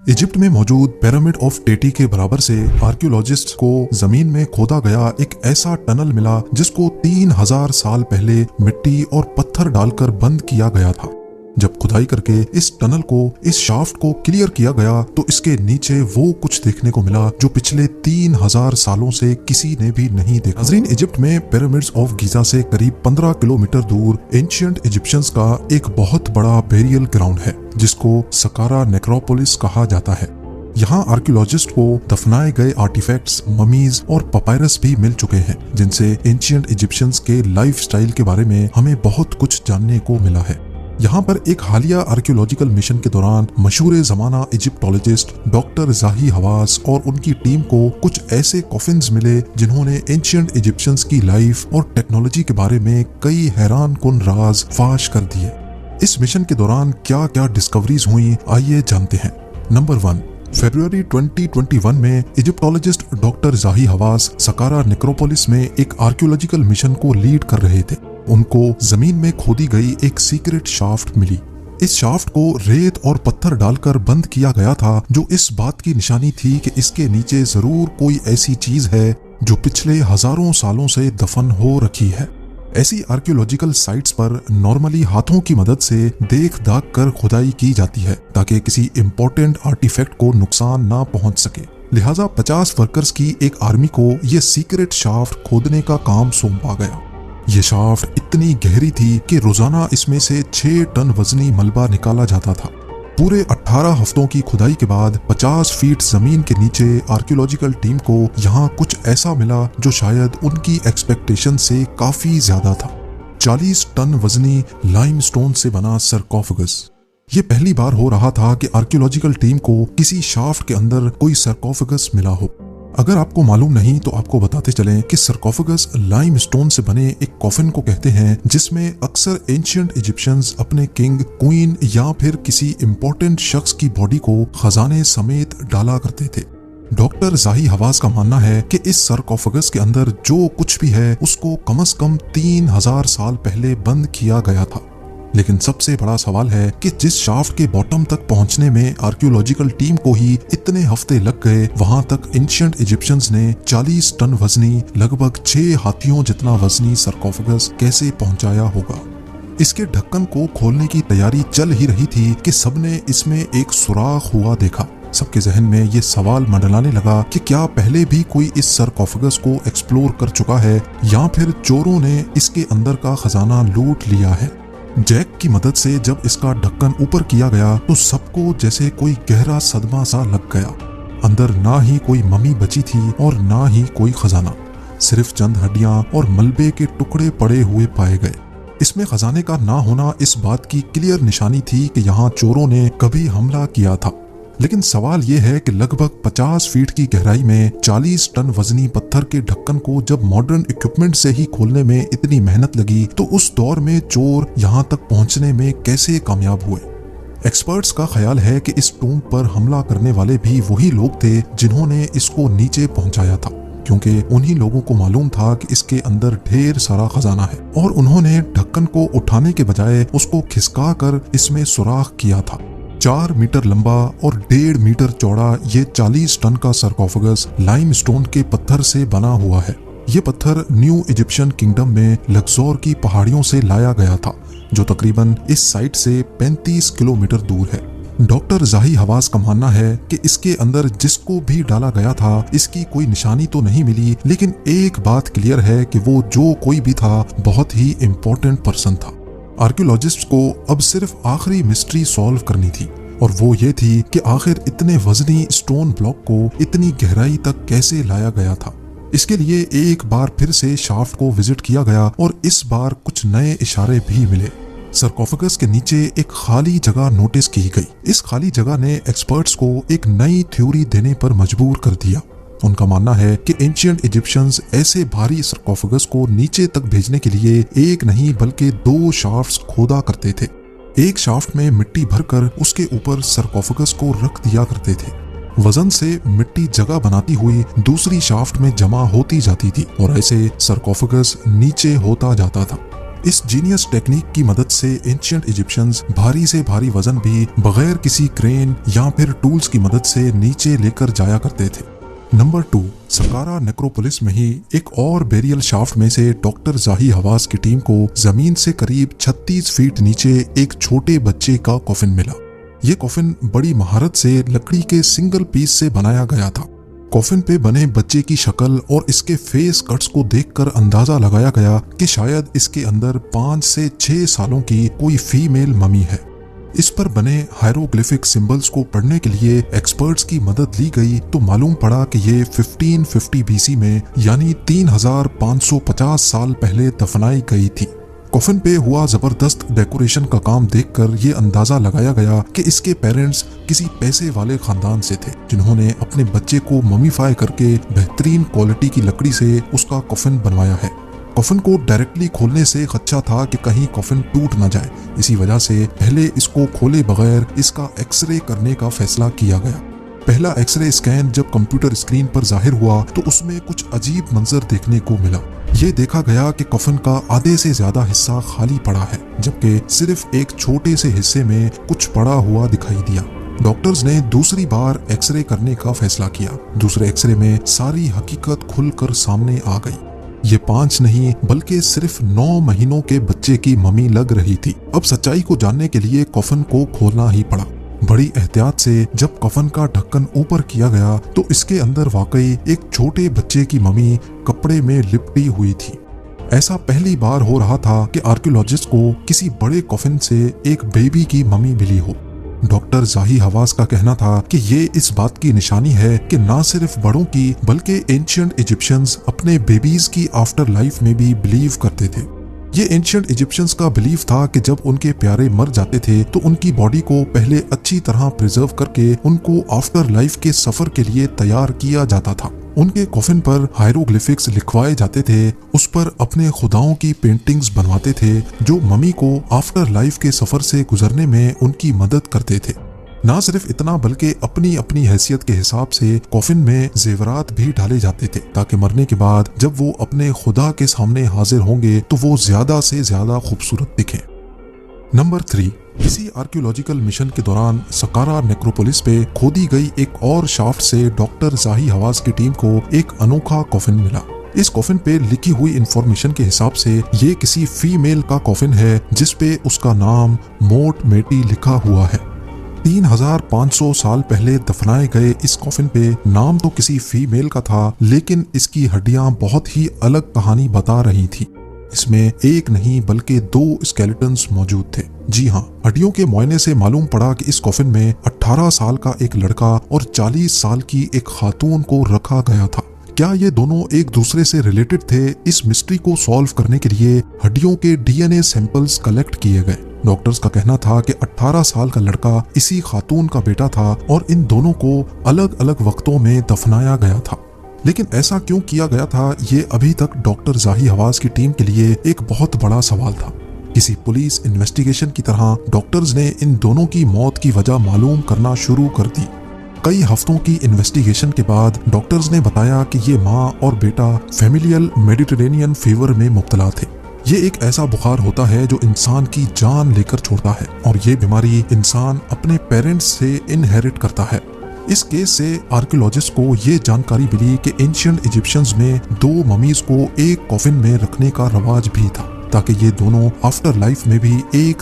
Egypt में मौजूद pyramid of टेटी के बराबर से आर्कियोलॉजिस्ट्स को जमीन में खोदा गया एक ऐसा टनल मिला जिसको 3000 साल पहले मिट्टी और पत्थर डालकर बंद किया गया था। जब खुदाई करके इस टनल को, इस शाफ्ट को क्लियर किया गया तो इसके नीचे वो कुछ देखने को मिला जो पिछले 3000 सालों से किसी ने भी नहीं देखा। नाज़रीन, इजिप्ट में पिरामिड्स ऑफ गीजा से करीब 15 किलोमीटर दूर एंशिएंट इजिप्शियंस का एक बहुत बड़ा बेरियल ग्राउंड है जिसको सकारा नेक्रोपोलिस कहा जाता है। यहाँ आर्कियोलॉजिस्ट को दफनाए गए आर्टिफैक्ट्स, ममीज और पपायरस भी मिल चुके हैं जिनसे एंशिएंट इजिप्शियंस के लाइफ स्टाइल के बारे में हमें बहुत कुछ जानने को मिला है। यहाँ पर एक हालिया आर्कियोलॉजिकल मिशन के दौरान मशहूर जमाना इजिप्टोलॉजिस्ट डॉक्टर जाही हवास और उनकी टीम को कुछ ऐसे कॉफिन्स मिले जिन्होंने एंशिएंट इजिप्शियंस की लाइफ और टेक्नोलॉजी के बारे में कई हैरान कुन राज फाश कर दिए। इस मिशन के दौरान क्या क्या डिस्कवरीज हुई, आइए जानते हैं। नंबर 1, फरवरी 2021 में इजिप्टोलॉजिस्ट डॉक्टर जाही हवास सकारा नेक्रोपोलिस में एक आर्कियोलॉजिकल मिशन को लीड कर रहे थे। उनको जमीन में खोदी गई एक सीक्रेट शाफ्ट मिली। इस शाफ्ट को रेत और पत्थर डालकर बंद किया गया था जो इस बात की निशानी थी कि इसके नीचे जरूर कोई ऐसी चीज है जो पिछले हजारों सालों से दफन हो रखी है। ऐसी आर्कियोलॉजिकल साइट्स पर नॉर्मली हाथों की मदद से देख दाख कर खुदाई की जाती है ताकि किसी इम्पोर्टेंट आर्टिफैक्ट को नुकसान ना पहुंच सके। लिहाजा 50 वर्कर्स की एक आर्मी को यह सीक्रेट शाफ्ट खोदने का काम सौंपा गया। ये शाफ्ट इतनी गहरी थी कि रोजाना इसमें से 6 टन वजनी मलबा निकाला जाता था। पूरे 18 हफ्तों की खुदाई के बाद 50 फीट जमीन के नीचे आर्कियोलॉजिकल टीम को यहाँ कुछ ऐसा मिला जो शायद उनकी एक्सपेक्टेशन से काफी ज्यादा था। 40 टन वजनी लाइमस्टोन से बना सरकोफेगस। ये पहली बार हो रहा था कि आर्कियोलॉजिकल टीम को किसी शाफ्ट के अंदर कोई सरकोफेगस मिला हो। अगर आपको मालूम नहीं तो आपको बताते चलें कि सरकोफेगस लाइमस्टोन से बने एक कॉफिन को कहते हैं जिसमें अक्सर एंशिएंट इजिप्शियंस अपने किंग, क्वीन या फिर किसी इम्पोर्टेंट शख्स की बॉडी को खजाने समेत डाला करते थे। डॉक्टर जाही हवास का मानना है कि इस सरकोफेगस के अंदर जो कुछ भी है उसको कम से कम 3000 साल पहले बंद किया गया था। लेकिन सबसे बड़ा सवाल है कि जिस शाफ्ट के बॉटम तक पहुंचने में आर्कियोलॉजिकल टीम को ही इतने हफ्ते लग गए, वहां तक एंशिएंट इजिप्शियंस ने 40 टन वजनी, लगभग 6 हाथियों जितना वजनी सरकोफेगस कैसे पहुंचाया होगा। इसके ढक्कन को खोलने की तैयारी चल ही रही थी कि सबने इसमें एक सुराख हुआ देखा। सबके जहन में ये सवाल मंडलाने लगा कि क्या पहले भी कोई इस सरकोफेगस को एक्सप्लोर कर चुका है या फिर चोरों ने इसके अंदर का खजाना लूट लिया है। जैक की मदद से जब इसका ढक्कन ऊपर किया गया तो सबको जैसे कोई गहरा सदमा सा लग गया। अंदर ना ही कोई ममी बची थी और ना ही कोई खजाना, सिर्फ चंद हड्डियां और मलबे के टुकड़े पड़े हुए पाए गए। इसमें खजाने का ना होना इस बात की क्लियर निशानी थी कि यहाँ चोरों ने कभी हमला किया था। लेकिन सवाल यह है कि लगभग 50 फीट की गहराई में 40 टन वजनी पत्थर के ढक्कन को जब मॉडर्न इक्विपमेंट से ही खोलने में इतनी मेहनत लगी तो उस दौर में चोर यहाँ तक पहुँचने में कैसे कामयाब हुए। एक्सपर्ट्स का ख्याल है कि इस टूम्ब पर हमला करने वाले भी वही लोग थे जिन्होंने इसको नीचे पहुँचाया था, क्योंकि उन्हीं लोगों को मालूम था कि इसके अंदर ढेर सारा खजाना है और उन्होंने ढक्कन को उठाने के बजाय उसको खिसका कर इसमें सुराख किया था। 4 मीटर लंबा और 1.5 मीटर चौड़ा ये 40 टन का सरकोफेगस लाइमस्टोन के पत्थर से बना हुआ है। ये पत्थर न्यू इजिप्शियन किंगडम में लक्सोर की पहाड़ियों से लाया गया था जो तकरीबन इस साइट से 35 किलोमीटर दूर है। डॉक्टर जाही हवास का मानना है कि इसके अंदर जिसको भी डाला गया था इसकी कोई निशानी तो नहीं मिली, लेकिन एक बात क्लियर है कि वो जो कोई भी था बहुत ही इम्पोर्टेंट पर्सन था। आर्कियोलॉजिस्ट को अब सिर्फ आखिरी मिस्ट्री सॉल्व करनी थी और वो ये थी कि आखिर इतने वजनी स्टोन ब्लॉक को इतनी गहराई तक कैसे लाया गया था। इसके लिए एक बार फिर से शाफ्ट को विजिट किया गया और इस बार कुछ नए इशारे भी मिले। सरकोफेगस के नीचे एक खाली जगह नोटिस की गई। इस खाली जगह ने एक्सपर्ट्स को एक नई थ्योरी देने पर मजबूर कर दिया। उनका मानना है कि एंशिएंट इजिप्शियंस ऐसे भारी सरकोफेगस को नीचे तक भेजने के लिए एक नहीं बल्कि 2 शाफ्ट्स खोदा करते थे। एक शाफ्ट में मिट्टी भरकर उसके ऊपर सरकोफेगस को रख दिया करते थे। वजन से मिट्टी जगह बनाती हुई दूसरी शाफ्ट में जमा होती जाती थी और ऐसे सरकोफेगस नीचे होता जाता था। इस जीनियस टेक्निक की मदद से एंशिएंट इजिप्शियंस भारी से भारी वजन भी बगैर किसी क्रेन या फिर टूल्स की मदद से नीचे लेकर जाया करते थे। नंबर 2, सकारा नेक्रोपोलिस में ही एक और बेरियल शाफ्ट में से डॉक्टर जाही हवास की टीम को जमीन से करीब 36 फीट नीचे एक छोटे बच्चे का कॉफिन मिला। ये कॉफिन बड़ी महारत से लकड़ी के सिंगल पीस से बनाया गया था। कॉफिन पे बने बच्चे की शक्ल और इसके फेस कट्स को देखकर अंदाजा लगाया गया कि शायद इसके अंदर 5 से 6 सालों की कोई फीमेल ममी है। इस पर बने हायरोग्लिफिक सिंबल्स को पढ़ने के लिए एक्सपर्ट्स की मदद ली गई तो मालूम पड़ा कि ये 1550 बीसी में यानी 3550 साल पहले दफनाई गई थी। कॉफिन पे हुआ जबरदस्त डेकोरेशन का काम देखकर ये अंदाजा लगाया गया कि इसके पेरेंट्स किसी पैसे वाले खानदान से थे जिन्होंने अपने बच्चे को ममीफाई करके बेहतरीन क्वालिटी की लकड़ी से उसका कॉफिन बनवाया है। कॉफिन को डायरेक्टली खोलने से खदशा था कि कहीं कॉफिन टूट न जाए, इसी वजह से पहले इसको खोले बगैर इसका एक्सरे करने का फैसला किया गया। पहला एक्सरे स्कैन जब कंप्यूटर स्क्रीन पर जाहिर हुआ तो उसमें कुछ अजीब मंजर देखने को मिला। ये देखा गया कि कफन का आधे से ज्यादा हिस्सा खाली पड़ा है, जबकि सिर्फ एक छोटे से हिस्से में कुछ पड़ा हुआ दिखाई दिया। डॉक्टर्स ने दूसरी बार एक्सरे करने का फैसला किया। दूसरे एक्सरे में सारी हकीकत खुलकर सामने आ गई। ये 5 नहीं बल्कि सिर्फ 9 महीनों के बच्चे की मम्मी लग रही थी। अब सच्चाई को जानने के लिए कफन को खोलना ही पड़ा। बड़ी एहतियात से जब कफन का ढक्कन ऊपर किया गया तो इसके अंदर वाकई एक छोटे बच्चे की मम्मी कपड़े में लिपटी हुई थी। ऐसा पहली बार हो रहा था कि आर्कियोलॉजिस्ट को किसी बड़े कफन से एक बेबी की मम्मी मिली हो। डॉक्टर जाही हवास का कहना था कि ये इस बात की निशानी है कि ना सिर्फ बड़ों की बल्कि एंशिएंट इजिप्शियंस अपने बेबीज की आफ्टर लाइफ में भी बिलीव करते थे। ये एंशिएंट इजिप्शियंस का बिलीफ था कि जब उनके प्यारे मर जाते थे तो उनकी बॉडी को पहले अच्छी तरह प्रिजर्व करके उनको आफ्टर लाइफ के सफर के लिए तैयार किया जाता था। उनके कॉफिन पर हायरोग्लिफिक्स लिखवाए जाते थे, उस पर अपने खुदाओं की पेंटिंग्स बनवाते थे जो मम्मी को आफ्टर लाइफ के सफर से गुजरने में उनकी मदद करते थे। ना सिर्फ इतना बल्कि अपनी अपनी हैसियत के हिसाब से कॉफिन में जेवरात भी डाले जाते थे ताकि मरने के बाद जब वो अपने खुदा के सामने हाजिर होंगे तो वो ज्यादा से ज्यादा खूबसूरत दिखें। नंबर 3, इसी आर्कियोलॉजिकल मिशन के दौरान सकारा नेक्रोपोलिस पे खोदी गई एक और शाफ्ट से डॉक्टर जाही हवास की टीम को एक अनोखा कॉफिन मिला। इस कॉफिन पे लिखी हुई इंफॉर्मेशन के हिसाब से ये किसी फीमेल का कॉफिन है जिसपे उसका नाम मोट मेटी लिखा हुआ है। 3500 साल पहले दफनाए गए इस कॉफिन पे नाम तो किसी फीमेल का था, लेकिन इसकी हड्डियां बहुत ही अलग कहानी बता रही थी। इसमें एक नहीं बल्कि 2 स्केलेटन्स मौजूद थे। जी हाँ, हड्डियों के मुआयने से मालूम पड़ा कि इस कॉफिन में 18 साल का एक लड़का और 40 साल की एक खातून को रखा गया था। क्या ये दोनों एक दूसरे से रिलेटेड थे? इस मिस्ट्री को सॉल्व करने के लिए हड्डियों के डीएनए सैंपल्स कलेक्ट किए गए। डॉक्टर्स का कहना था कि 18 साल का लड़का इसी खातून का बेटा था और इन दोनों को अलग अलग वक्तों में दफनाया गया था। लेकिन ऐसा क्यों किया गया था, ये अभी तक डॉक्टर जाही हवास की टीम के लिए एक बहुत बड़ा सवाल था। किसी पुलिस इन्वेस्टिगेशन की तरह डॉक्टर्स ने इन दोनों की मौत की वजह मालूम करना शुरू कर दी। कई हफ्तों की इन्वेस्टिगेशन के बाद डॉक्टर्स ने बताया कि ये माँ और बेटा फैमिलियल मेडिटेरेनियन फीवर में मुब्तला थे। ये एक ऐसा बुखार होता है जो इंसान की जान लेकर छोड़ता है और ये बीमारी इंसान अपने पेरेंट्स से इनहेरिट करता है। इस केस से आर्कियोलॉजिस्ट को ये जानकारी मिली कि एंशिएंट इजिप्शियंस में 2 ममीज को एक कॉफिन में रखने का रवाज भी था ताकि ये दोनों आफ्टर लाइफ में भी एक